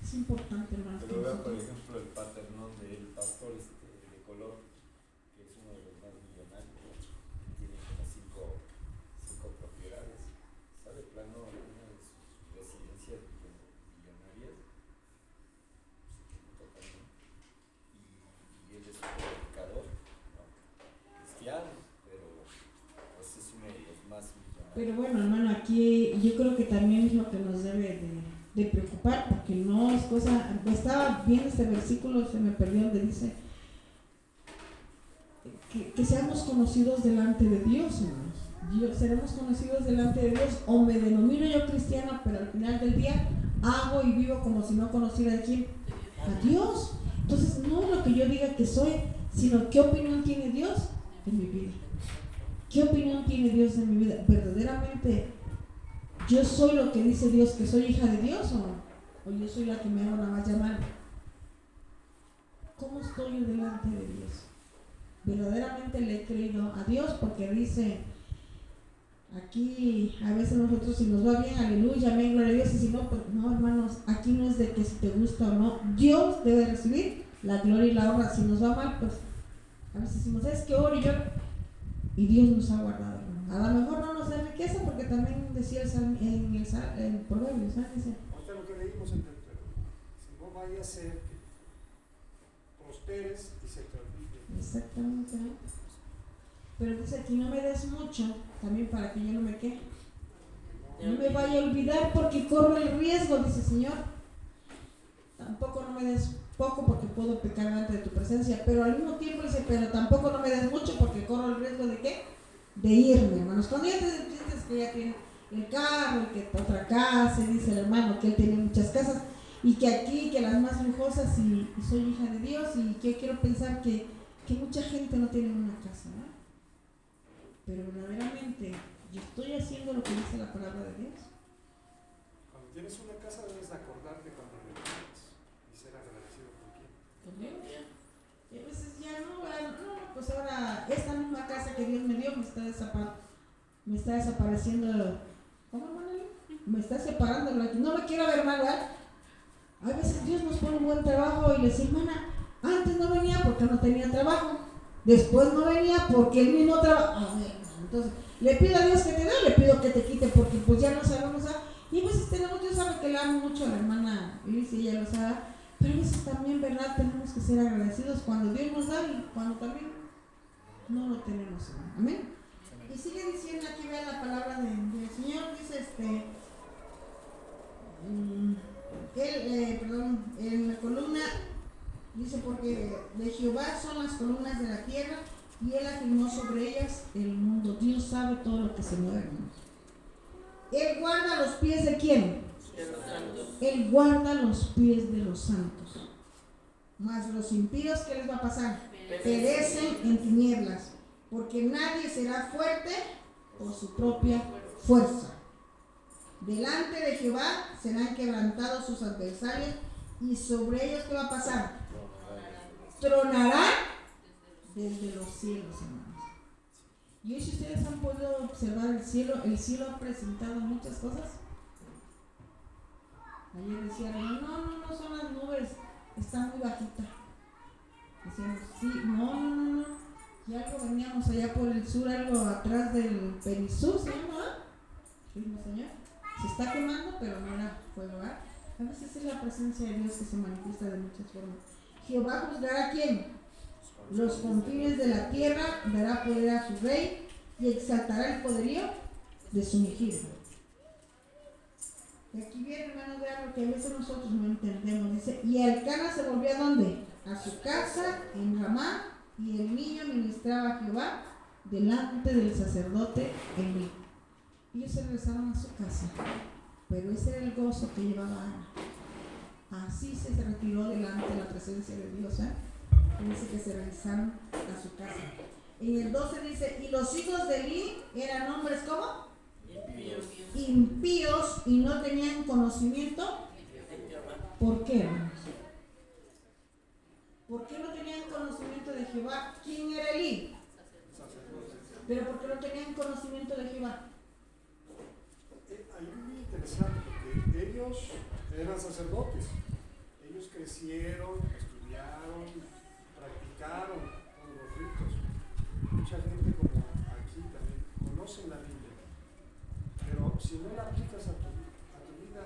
Es importante, hermanos. Pero vea, por ejemplo, el paternón del pastor de color, que es uno de los más millonarios, tiene como cinco propiedades. ¿Sabe? Plano una de sus residencias millonarias, totalmente. Y él es un predicador, ¿no? Cristiano, pero pues es uno de los más millonarios. Pero bueno, hermano, aquí yo creo que también es lo que nos debe de preocupar, porque no es cosa. Estaba viendo este versículo, se me perdió, donde dice que seamos conocidos delante de Dios, hermanos. Seremos conocidos delante de Dios, o me denomino yo cristiana, pero al final del día hago y vivo como si no conociera a quién, a Dios. Entonces no es lo que yo diga que soy, sino qué opinión tiene Dios en mi vida. ¿Qué opinión tiene Dios en mi vida? ¿Verdaderamente yo soy lo que dice Dios, que soy hija de Dios, o yo soy la que me hago nada más llamar? ¿Cómo estoy yo delante de Dios? ¿Verdaderamente le he creído a Dios? Porque dice aquí, a veces nosotros, si nos va bien, aleluya, amén, gloria a Dios, y si no, pues no, hermanos, aquí no es de que si te gusta o no, Dios debe recibir la gloria y la honra. Si nos va mal, pues a veces decimos, es que oro y lloro, y Dios nos ha guardado, hermano. A lo mejor no nos da riqueza, porque también decía en Proverbios, ¿sabes? Dice, Ahorita lo que leímos en Deuteronomio, si no vaya a ser que prosperes y se te olvide. exactamente, ¿no? Pero dice aquí, no me des mucho, también para que yo no me quede. No me vaya a olvidar porque corro el riesgo, dice el Señor. Tampoco no me des poco porque puedo pecar delante de tu presencia, pero al mismo tiempo dice, pero tampoco no me des mucho porque corro el riesgo de ¿qué? De irme, hermanos. Cuando ya te sientes que ya tiene el carro y que otra casa, y dice el hermano que él tiene muchas casas y que aquí, que las más lujosas, y soy hija de Dios, y que quiero pensar que mucha gente no tiene una casa, ¿no? Pero verdaderamente yo estoy haciendo lo que dice la palabra de Dios. Cuando tienes una casa debes de acordarte cuando rentas y ser agradecido con quién. También. Y a veces ya no, pues ahora esta misma casa que Dios me dio me está desapareciendo. ¿Cómo, hermano? Me está separando. No me quiero ver mal, ¿verdad? A veces Dios nos pone un buen trabajo y le dice, hermana, antes no venía porque no tenía trabajo. Después no venía porque el mismo trabajo. Entonces, le pido a Dios que te dé, le pido que te quite, porque pues ya no sabemos. Y a veces Dios sabe que le amo mucho a la hermana Liz, y ella lo sabe. Pero a veces también, ¿verdad? Tenemos que ser agradecidos cuando Dios nos da y cuando también no lo tenemos. Amén. Y sigue diciendo aquí, vean la palabra del Señor, dice en la columna, dice, porque de Jehová son las columnas de la tierra y Él afirmó sobre ellas el mundo. Dios sabe todo lo que se mueve, hermanos. Él guarda los pies de ¿quién? Él guarda los pies de los santos. Mas los impíos, ¿qué les va a pasar? Perecen en tinieblas, porque nadie será fuerte por su propia fuerza. Delante de Jehová serán quebrantados sus adversarios, y sobre ellos, ¿qué va a pasar? Tronará desde los cielos, hermanos. Y hoy, si ustedes han podido observar el cielo ha presentado muchas cosas. Ayer decían, no, son las nubes, está muy bajita. Decíamos, sí, no. Y algo veníamos allá por el sur, algo atrás del Perisur, ¿se llama? Dijimos, Señor, se está quemando, pero no era fuego, ¿verdad? A veces es la presencia de Dios que se manifiesta de muchas formas. Jehová juzgará a quién? Los confines de la tierra, dará poder a su rey y exaltará el poderío de su ungido. Y aquí viene, hermanos, vean lo que a veces nosotros no entendemos. Dice, y Elcana se volvió ¿a dónde? A su casa en Ramá, y el niño ministraba a Jehová delante del sacerdote Elí. Ellos se regresaron a su casa, pero ese era el gozo que llevaba Ana. Así se retiró delante de la presencia de Dios, y dice que se regresaron a su casa. En el 12 dice, y los hijos de Elí eran hombres ¿cómo? Impíos, y no tenían conocimiento. ¿Por qué, hermanos? ¿Por qué no tenían conocimiento de Jehová? ¿Quién era Elí? Pero ¿por qué no tenían conocimiento de Jehová? Ahí es muy interesante porque ellos eran sacerdotes. Ellos crecieron, estudiaron, practicaron todos los ritos. Mucha gente como aquí también conocen la Biblia, pero si no la aplicas a tu vida,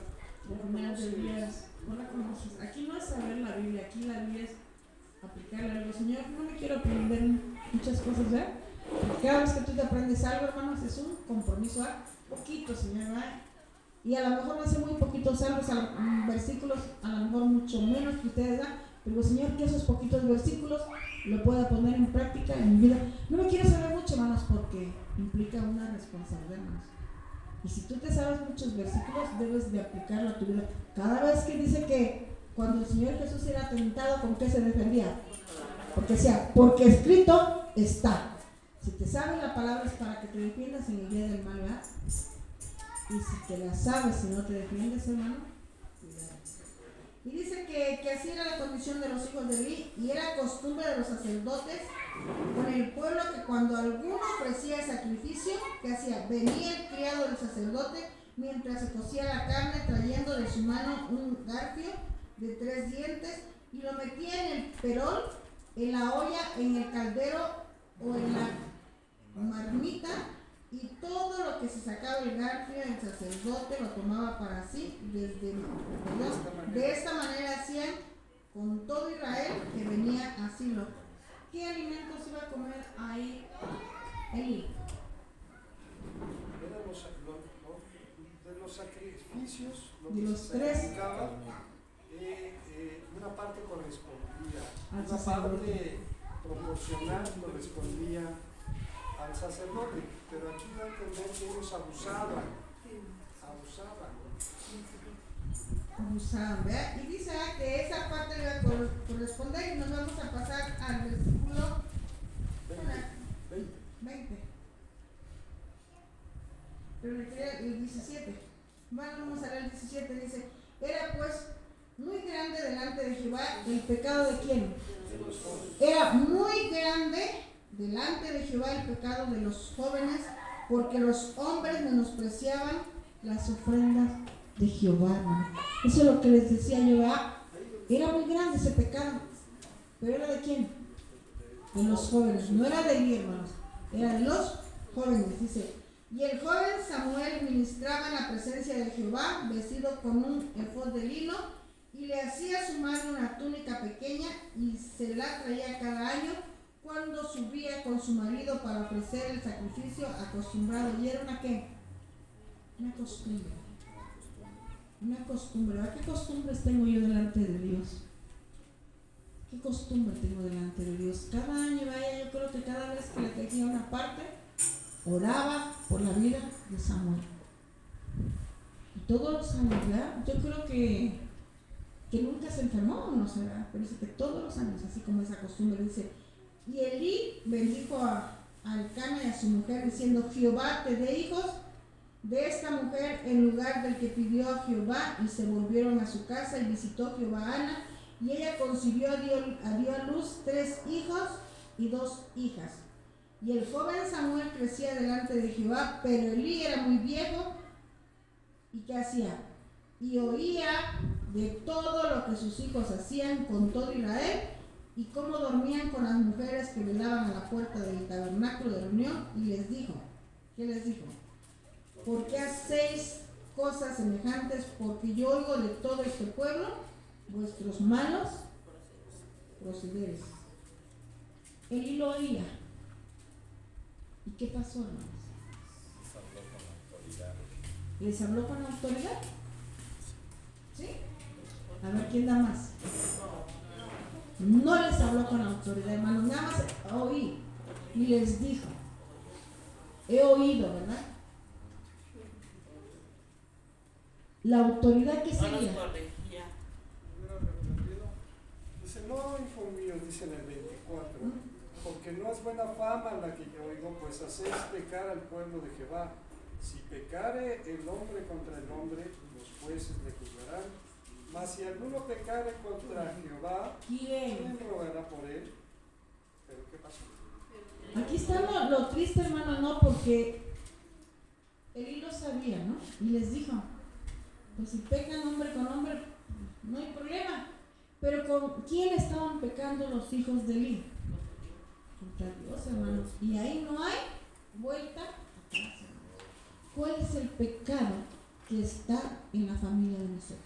no la conoces. Aquí no es saber la Biblia, aquí la Biblia es aplicarla. Algo, Señor, no me quiero aprender muchas cosas, ¿verdad? Cada vez que tú te aprendes algo, hermanos, es un compromiso a poquito, Señor, ¿verdad? Y a lo mejor no hace muy poquitos salmos, versículos, a lo mejor mucho menos que ustedes dan, pero Señor, que esos poquitos versículos lo pueda poner en práctica en mi vida. No me quiero saber mucho, hermanos, porque implica una responsabilidad, hermanos. Y si tú te sabes muchos versículos, debes de aplicarlo a tu vida. Cada vez que dice que cuando el Señor Jesús era tentado, ¿con qué se defendía? Porque escrito está. Si te sabes la palabra es para que te defiendas en el día del mal, ¿verdad? Y si te la sabes y no te defiendes, hermano, cuidado. Y dice que así era la condición de los hijos de Elí, y era costumbre de los sacerdotes con el pueblo que cuando alguno ofrecía sacrificio, que hacía, venía el criado del sacerdote mientras se cocía la carne, trayendo de su mano un garfio de 3 dientes, y lo metía en el perol, en la olla, en el caldero o en la marmita, y todo lo que se sacaba el garfio, el sacerdote lo tomaba para sí. De esta manera hacían con todo Israel que venía a Silo. ¿Qué alimentos iba a comer ahí Elí? eran de los sacrificios, lo De que los se 3 sacrificaba, una parte correspondía, al una sacerdote. parte proporcional correspondía al sacerdote, pero aquí va a entender que ellos abusaban, ¿verdad? Y dice que esa parte le va a corresponder, y nos vamos a pasar al versículo 20. Pero le queda el 17. Bueno, vamos a leer el 17. Dice, era pues muy grande delante de Jehová el pecado de ¿quién? Era muy grande delante de Jehová el pecado de los jóvenes, porque los hombres menospreciaban las ofrendas de Jehová, hermano. Eso es lo que les decía yo, ¿verdad? Era muy grande ese pecado, pero ¿era de quién? De los jóvenes, no era de Elí, hermanos, era de los jóvenes. Dice, y el joven Samuel ministraba en la presencia de Jehová, vestido con un efod de lino, y le hacía a su madre una túnica pequeña, y se la traía cada año cuando subía con su marido para ofrecer el sacrificio acostumbrado. ¿Y era una qué? Una costumbre. Una costumbre. ¿A qué costumbres tengo yo delante de Dios? ¿Qué costumbre tengo delante de Dios? Cada año, vaya, yo creo que cada vez que le pedía una parte, oraba por la vida de Samuel. Y todos los años, ¿verdad? Yo creo que nunca se enfermó, no sé, ¿verdad? Pero dice que todos los años, así como esa costumbre, dice, y Elí bendijo a Elcana y a su mujer, diciendo, Jehová te dé hijos de esta mujer en lugar del que pidió a Jehová, y se volvieron a su casa y visitó Jehová a Ana, y ella concibió, dio a luz 3 hijos y 2 hijas. Y el joven Samuel crecía delante de Jehová, pero Elí era muy viejo, ¿y qué hacía? Y oía de todo lo que sus hijos hacían con todo Israel, y cómo dormían con las mujeres que velaban a la puerta del tabernáculo de reunión, y les dijo, ¿qué les dijo? ¿Por qué hacéis cosas semejantes? Porque yo oigo de todo este pueblo vuestros malos procederes. Elí lo oía. ¿Y qué pasó, hermanos? ¿Les habló con autoridad? ¿Sí? A ver, ¿quién da más? No les habló con autoridad, hermanos, nada más oí. Y les dijo, he oído, ¿verdad? La autoridad que sería. Dice, no, hijo mío, dice en el 24, porque no es buena fama la que yo oigo, pues hacéis pecar al pueblo de Jehová. Si pecare el hombre contra el hombre, los jueces le juzgarán. Mas si alguno pecare contra Jehová, ¿quién rogará por él? ¿Pero qué pasó? Aquí está lo triste, hermano, no, porque Elí lo sabía, ¿no? Y les dijo, pues si pecan hombre con hombre, no hay problema. Pero ¿con quién estaban pecando los hijos de Elí? Contra Dios, hermanos. Y ahí no hay vuelta atrás, hermanos. ¿Cuál es el pecado que está en la familia de nosotros?